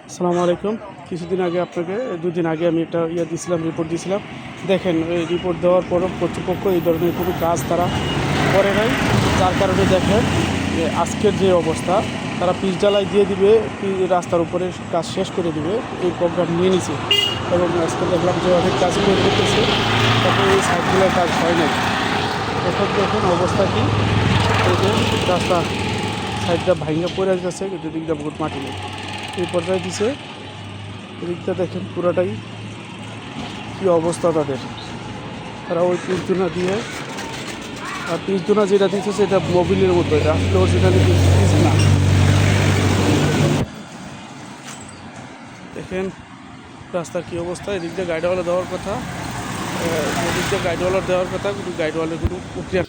আসসালামু আলাইকুম। কিছুদিন আগে আপনাকে 2 দিন আগে আমি একটা রিপোর্ট দিয়েছিলাম। দেখেন এই রিপোর্ট দেওয়ার পরও কর্তৃপক্ষ এই ধরনের কোনো কাজ তারা করে নাই। যার কারণে দেখেন যে আজকের যে অবস্থা, তারা পিচ ঢালাই দিয়ে দিবে, রাস্তার উপরে কাজ শেষ করে দিবে, এই প্রোগ্রাম নিয়ে নিছে। এবং আজকে দেখলাম যে অনেক কাজ করে করতেছে, তারপরে এই সাইডগুলোর কাজ হয় নাই। এখন দেখেন অবস্থা কী, এই যে রাস্তা সাইডটা ভাঙা পড়ে যাচ্ছে, কিন্তু দিকটা বহুত মাটি নেই, এই পর্যায়ে দিছে। এদিকটা দেখেন পুরাটাই কী অবস্থা তাদের। তারা ওই পিচদুনা দিয়ে, আর পিচদুনা যেটা দিচ্ছে সেটা মোবিলের মতো, এটা আসলে অরিজিনালি পিচ না। দেখেন রাস্তার কী অবস্থা। এদিক দিয়ে গাইডওয়ালা দেওয়ার কথা, এদিক দিয়ে গাইডওয়ালার দেওয়ার কথা, কিন্তু গাইডওয়ালের কোনো প্রক্রিয়া।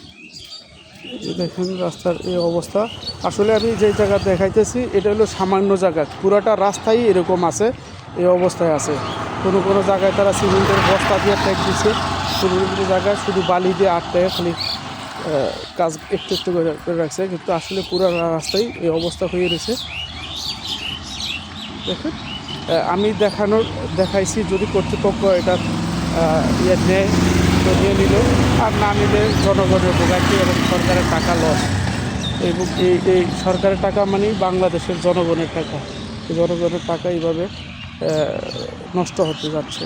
দেখেন রাস্তার এই অবস্থা। আসলে আমি যে জায়গা দেখাইতেছি এটা হলো সামান্য জায়গা, পুরাটা রাস্তাই এরকম আছে, এই অবস্থায় আছে। কোনো কোনো জায়গায় তারা সিমেন্টের বস্তা দিয়ে ট্যাগ দিচ্ছে, কোনো কোনো জায়গায় শুধু বালি দিয়ে আটটায় খালি কাজ একটু একটু করে রাখছে, কিন্তু আসলে পুরো রাস্তাই এই অবস্থা হয়ে রয়েছে। দেখেন আমি দেখাইছি, যদি কর্তৃপক্ষ এটা নেয় তো নিয়ে নিল, আর না নিলে জনগণের ভোগান্তি এবং সরকারের টাকা লস। এবং এই সরকারের টাকা মানেই বাংলাদেশের জনগণের টাকা। জনগণের টাকা এইভাবে নষ্ট হতে যাচ্ছে।